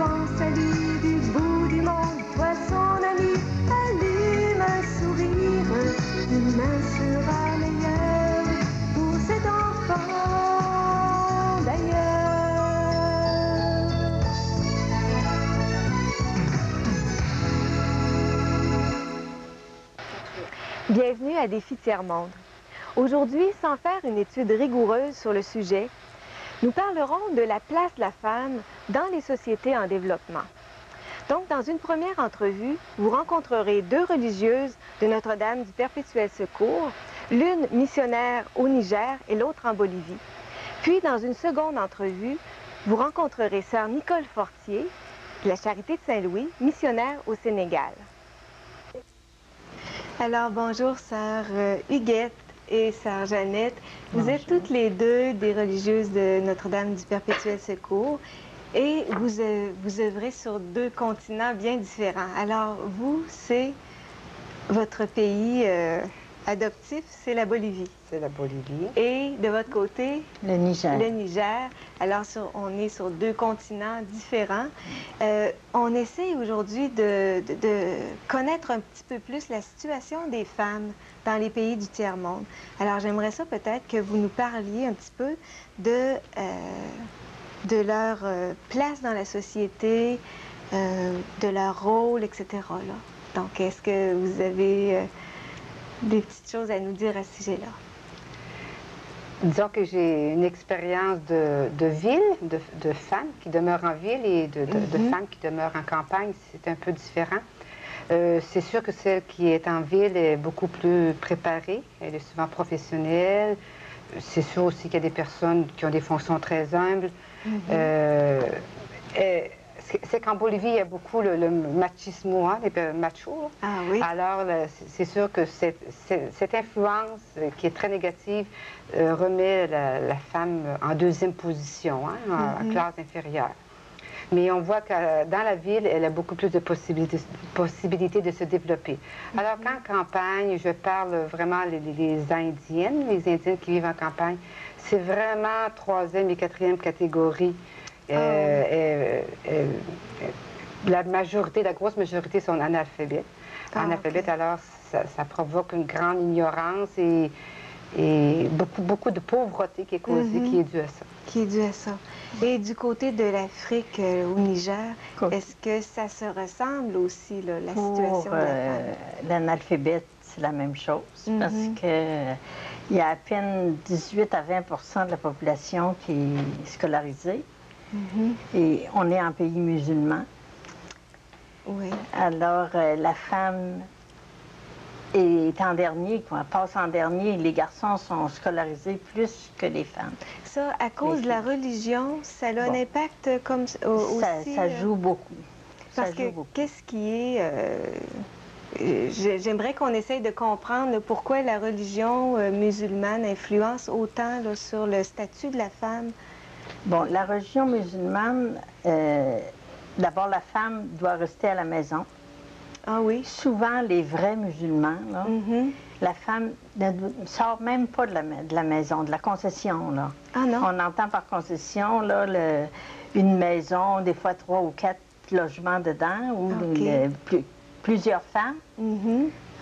pense à lui du bout du monde. Toi son ami, allume un sourire. Demain sera meilleur pour cet enfant d'ailleurs. Bienvenue à Défi Tiers-Monde. Aujourd'hui, sans faire une étude rigoureuse sur le sujet, nous parlerons de la place de la femme dans les sociétés en développement. Donc, dans une première entrevue, vous rencontrerez deux religieuses de Notre-Dame du Perpétuel Secours, l'une missionnaire au Niger et l'autre en Bolivie. Puis, dans une seconde entrevue, vous rencontrerez sœur Nicole Fortier, de la Charité de Saint-Louis, missionnaire au Sénégal. Alors, bonjour, sœur Huguette et sœur Jeannette. Vous êtes toutes les deux des religieuses de Notre-Dame du Perpétuel Secours et vous œuvrez sur deux continents bien différents. Alors, vous, c'est votre pays adoptif, c'est la Bolivie. C'est la Bolivie. Et de votre côté? Le Niger. Le Niger. Alors, on est sur deux continents différents. On essaie aujourd'hui de connaître un petit peu plus la situation des femmes dans les pays du tiers-monde. Alors, j'aimerais ça peut-être que vous nous parliez un petit peu de leur place dans la société, de leur rôle, etc. là. Donc, est-ce que vous avez des petites choses à nous dire à ce sujet-là? Disons que j'ai une expérience de ville, de femmes qui demeurent en ville et de femmes qui demeurent en campagne. C'est un peu différent. C'est sûr que celle qui est en ville est beaucoup plus préparée. Elle est souvent professionnelle. C'est sûr aussi qu'il y a des personnes qui ont des fonctions très humbles. C'est qu'en Bolivie, il y a beaucoup le machismo, hein, les machos. Ah oui. Alors, c'est sûr que cette influence qui est très négative remet la femme en deuxième position, hein, en classe inférieure. Mais on voit que dans la ville, elle a beaucoup plus de possibilités de se développer. Alors qu'en campagne, je parle vraiment les Indiennes, les Indiennes qui vivent en campagne, c'est vraiment troisième et quatrième catégorie. La grosse majorité sont analphabètes. Alors ça provoque une grande ignorance et beaucoup de pauvreté qui est causée, qui est due à ça. Qui est due à ça. Et du côté de l'Afrique, au Niger, est-ce que ça se ressemble aussi, là, la situation de la femme? L'analphabète, c'est la même chose, parce que il y a à peine 18 à 20 de la population qui est scolarisée. Et on est en pays musulman. Oui. Alors, la femme est en dernier, quoi, passe en dernier. Les garçons sont scolarisés plus que les femmes. Ça, à cause de la religion, ça a un impact comme aussi? Ça joue beaucoup. Parce que qu'est-ce qui est... J'aimerais qu'on essaye de comprendre là, pourquoi la religion musulmane influence autant là, sur le statut de la femme. Bon, la religion musulmane, d'abord, la femme doit rester à la maison. Ah oui? Souvent, les vrais musulmans, là, la femme ne sort même pas de la maison, de la concession, là. Ah non? On entend par concession, là, une maison, des fois 3 ou 4 logements dedans, où plusieurs femmes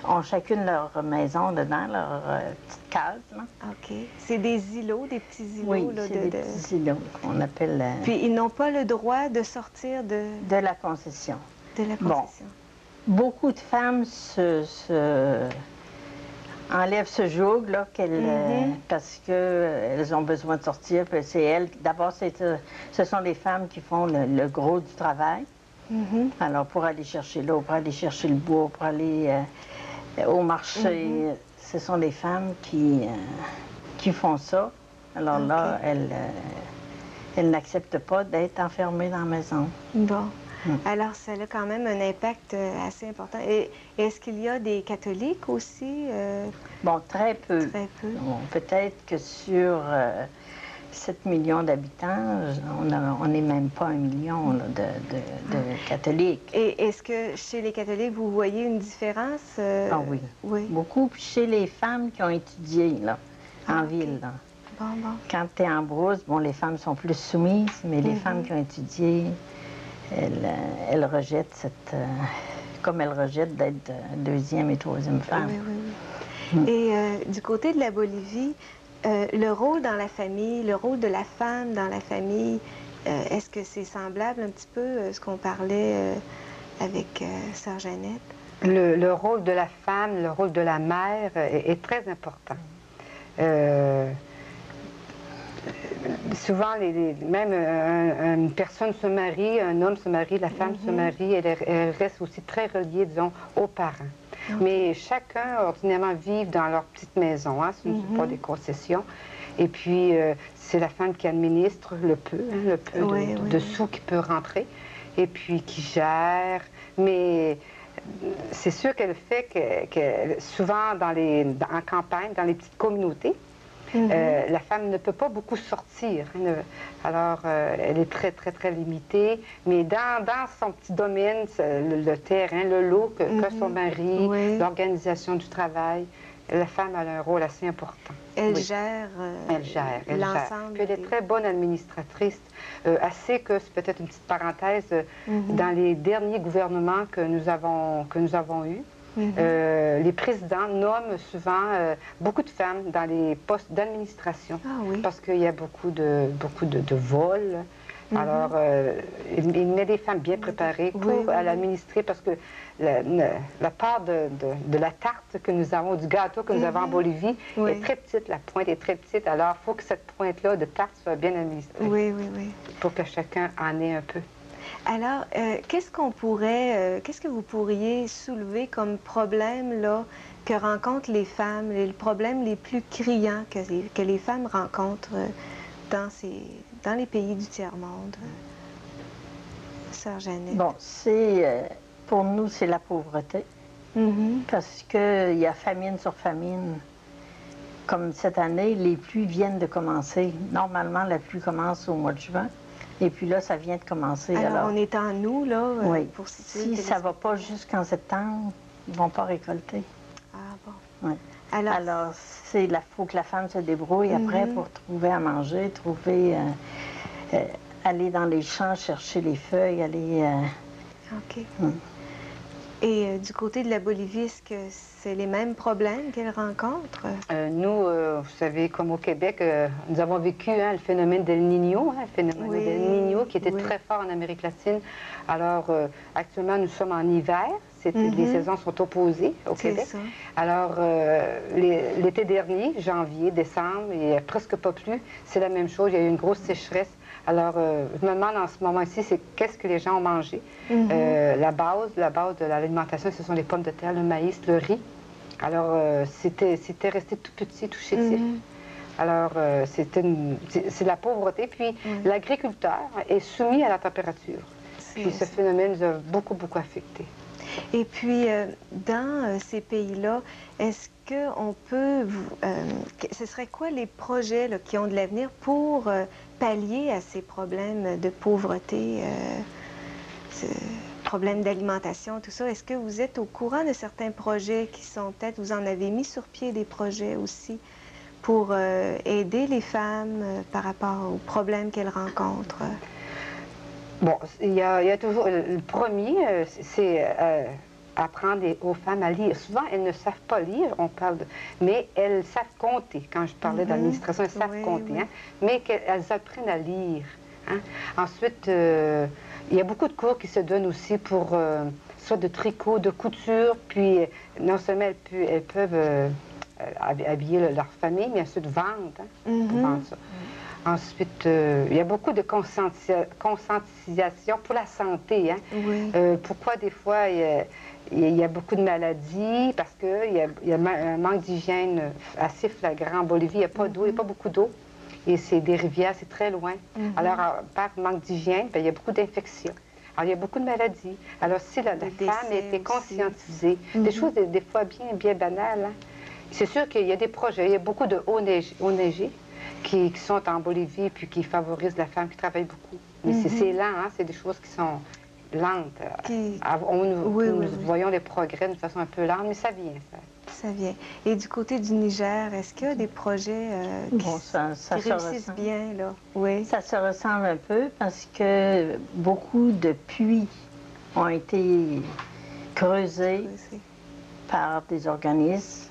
ont chacune leur maison dedans, leur petite case. Là. OK. C'est des îlots, des petits îlots. Oui, c'est des petits îlots qu'on appelle... Puis ils n'ont pas le droit de sortir de la concession. De la concession. Bon, beaucoup de femmes enlèvent ce joug, là, parce qu'elles ont besoin de sortir. Puis c'est elles... D'abord, ce sont les femmes qui font le gros du travail. Alors, pour aller chercher l'eau, pour aller chercher le bois, pour aller au marché, ce sont les femmes qui font ça. Alors là, elles n'acceptent pas d'être enfermées dans la maison. Bon. Alors, ça a quand même un impact assez important. Et est-ce qu'il y a des catholiques aussi? Bon, très peu. Très peu. Bon, peut-être que sur 7 millions d'habitants, on n'est même pas 1 million là, de catholiques. Et est-ce que chez les catholiques, vous voyez une différence? Ah oui. Oui. Beaucoup. Puis chez les femmes qui ont étudié là, en ville. Là. Bon. Quand tu es en brousse, bon, les femmes sont plus soumises, mais les femmes qui ont étudié, elle rejette cette... comme elle rejette d'être deuxième et troisième femme. Oui, oui, oui. Et du côté de la Bolivie, le rôle dans la famille, le rôle de la femme dans la famille, est-ce que c'est semblable un petit peu à ce qu'on parlait avec Sœur Jeannette? Le rôle de la femme, le rôle de la mère est très important. Souvent, même une personne se marie, un homme se marie, la femme se marie, elle reste aussi très reliée, disons, aux parents. Mais chacun, ordinairement, vit dans leur petite maison, hein, ce ne sont pas des concessions. Et puis, c'est la femme qui administre le peu, de sous qui peut rentrer, et puis qui gère. Mais c'est sûr qu'elle fait que souvent, en campagne, dans les petites communautés, la femme ne peut pas beaucoup sortir. Hein, alors, elle est très, très, très limitée. Mais dans son petit domaine, le terrain, le lot que son mari, l'organisation du travail, la femme a un rôle assez important. Elle gère l'ensemble. Puis elle est très bonne administratrice. Assez que, c'est peut-être une petite parenthèse, dans les derniers gouvernements que nous avons eus, les présidents nomment souvent beaucoup de femmes dans les postes d'administration parce qu'il y a beaucoup de vols. Alors, il met des femmes bien préparées pour l'administrer parce que la part de la tarte que nous avons, du gâteau que nous avons en Bolivie est très petite. La pointe est très petite. Alors, il faut que cette pointe-là de tarte soit bien administrée. Oui, oui, oui. Pour que chacun en ait un peu. Alors, qu'est-ce que vous pourriez soulever comme problème là, que rencontrent les femmes, les problèmes les plus criants que les femmes rencontrent dans les pays du tiers-monde? Sœur Jeannette. Bon, pour nous, c'est la pauvreté. Parce qu'il y a famine sur famine. Comme cette année, les pluies viennent de commencer. Normalement, la pluie commence au mois de juin. Et puis là, ça vient de commencer. Alors on est en août, là, pour si ça ne va pas jusqu'en septembre, ils ne vont pas récolter. Ah bon. Oui. Alors il faut que la femme se débrouille après pour trouver à manger, aller dans les champs, chercher les feuilles, aller... OK. Et du côté de la Bolivie, est-ce que c'est les mêmes problèmes qu'elle rencontre? Nous, vous savez, comme au Québec, nous avons vécu le phénomène d'El Niño, le phénomène d'El Niño qui était très fort en Amérique latine. Alors, actuellement, nous sommes en hiver. Les saisons sont opposées au Québec. Ça. Alors, l'été dernier, janvier, décembre, il n'y a presque pas plu. C'est la même chose. Il y a eu une grosse sécheresse. Alors, je me demande en ce moment-ci, c'est qu'est-ce que les gens ont mangé. La base de l'alimentation, ce sont les pommes de terre, le maïs, le riz. Alors, c'était resté tout petit, tout chétif. Alors, c'est la pauvreté. Puis, l'agriculteur est soumis à la température. Puis, ce phénomène nous a beaucoup, beaucoup affectés. Et puis, dans ces pays-là, est-ce qu'on peut... ce serait quoi les projets là, qui ont de l'avenir pour pallier à ces problèmes de pauvreté, problèmes d'alimentation, tout ça? Est-ce que vous êtes au courant de certains projets qui sont peut-être... Vous en avez mis sur pied des projets aussi pour aider les femmes par rapport aux problèmes qu'elles rencontrent? Bon, il y a toujours... Le premier, c'est apprendre aux femmes à lire. Souvent, elles ne savent pas lire, mais elles savent compter. Quand je parlais d'administration, elles savent compter, hein, mais qu'elles apprennent à lire. Hein. Ensuite, il y a beaucoup de cours qui se donnent aussi pour soit de tricot, de couture, puis non seulement elles peuvent habiller leur famille, mais ensuite vendre, vendre ça. Ensuite, il y a beaucoup de conscientisation pour la santé. Hein? Pourquoi des fois il y a beaucoup de maladies? Parce qu'il y a un manque d'hygiène assez flagrant. En Bolivie, il n'y a pas d'eau, il n'y a pas beaucoup d'eau. Et c'est des rivières, c'est très loin. Alors, par manque d'hygiène, il y a beaucoup d'infections. Alors, il y a beaucoup de maladies. Alors, si la femme était conscientisée, des choses des fois bien banales, hein? C'est sûr qu'il y a des projets, il y a beaucoup de hauts-neigés qui sont en Bolivie puis qui favorisent la femme qui travaille beaucoup. Mais c'est lent, hein? C'est des choses qui sont lentes. Nous voyons les progrès d'une façon un peu lente, mais ça vient, ça. ça vient. Et du côté du Niger, est-ce qu'il y a des projets qui réussissent bien, là? Oui. Ça se ressemble un peu parce que beaucoup de puits ont été creusés par des organismes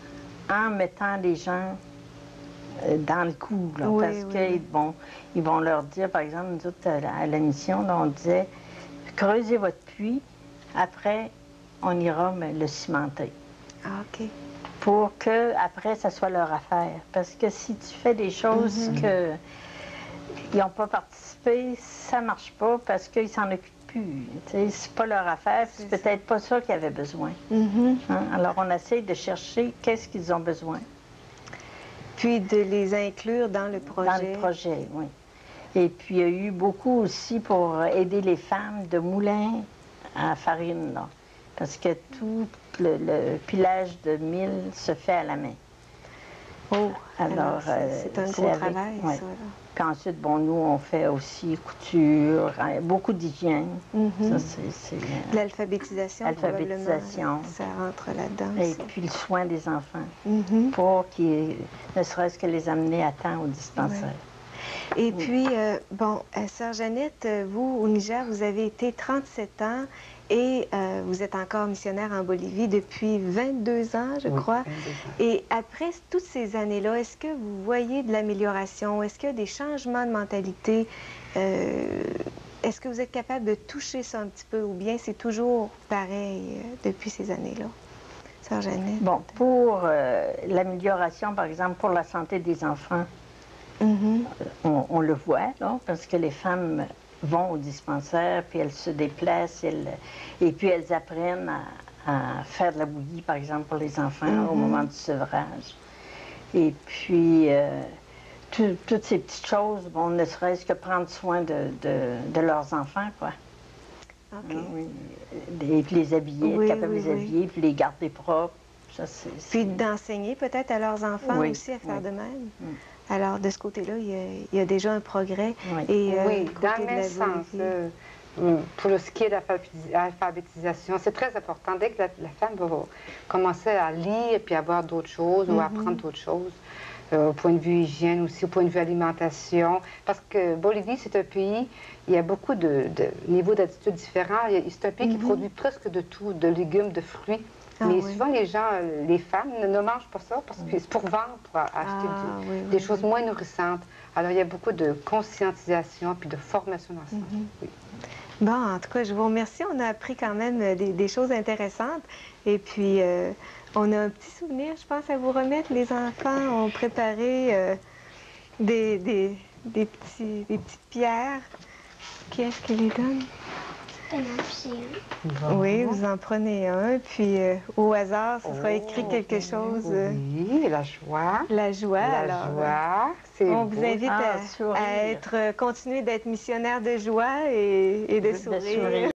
en mettant les gens dans le coup, là, parce qu'ils vont leur dire, par exemple, nous autres, à la mission, là, on disait, creusez votre puits, après, on ira le cimenter. Ah, OK. Pour que, après, ça soit leur affaire. Parce que si tu fais des choses qu'ils n'ont pas participé, ça ne marche pas parce qu'ils s'en occupent plus. C'est pas leur affaire, c'est peut-être pas ça qu'ils avaient besoin. Hein? Alors, on essaie de chercher qu'est-ce qu'ils ont besoin. Puis de les inclure dans le projet. Dans le projet, oui. Et puis, il y a eu beaucoup aussi pour aider les femmes de moulins à farine, là. Parce que tout le pilage de mil se fait à la main. Oh, alors c'est un gros travail, ça. Là. Puis ensuite, bon, nous, on fait aussi couture, beaucoup d'hygiène. Ça, c'est l'alphabétisation, l'alphabétisation. Ça rentre là-dedans. Et puis le soin des enfants, pour qu'ils ne serait-ce que les amener à temps au dispensaire. Et puis, bon, Sœur Jeannette, vous, au Niger, vous avez été 37 ans et vous êtes encore missionnaire en Bolivie depuis 22 ans, je crois. 22 ans. Et après toutes ces années-là, est-ce que vous voyez de l'amélioration? Est-ce qu'il y a des changements de mentalité? Est-ce que vous êtes capable de toucher ça un petit peu ou bien c'est toujours pareil depuis ces années-là? Sœur Jeannette? Bon, pour l'amélioration, par exemple, pour la santé des enfants, on le voit, là, parce que les femmes vont au dispensaire, puis elles se déplacent, et puis elles apprennent à faire de la bouillie, par exemple, pour les enfants au moment du sevrage. Et puis, toutes ces petites choses, bon, ne serait-ce que prendre soin de leurs enfants, quoi. Okay. Et puis les habiller, être capable de les habiller, puis les garder propres. Ça, puis d'enseigner peut-être à leurs enfants aussi à faire de même. Alors, de ce côté-là, il y a déjà un progrès. Et, dans le même sens, pour ce qui est de l'alphabétisation, c'est très important. Dès que la femme va commencer à lire puis à voir d'autres choses ou à apprendre d'autres choses, au point de vue hygiène aussi, au point de vue alimentation, parce que Bolivie, c'est un pays, il y a beaucoup de niveaux d'attitude différents. C'est un pays qui produit presque de tout, de légumes, de fruits. Mais souvent, les gens, les femmes ne mangent pas ça parce que c'est pour vendre, pour acheter des choses moins nourrissantes. Alors, il y a beaucoup de conscientisation puis de formation dans ça. Bon, en tout cas, je vous remercie. On a appris quand même des choses intéressantes. Et puis, on a un petit souvenir, je pense, à vous remettre. Les enfants ont préparé des petites pierres. Qui est-ce qui les donne? Oui, vous en prenez un, puis au hasard, ce sera écrit quelque chose. Oui, la joie. La joie, la joie, c'est on vous invite à continuer d'être missionnaire de joie et de sourire.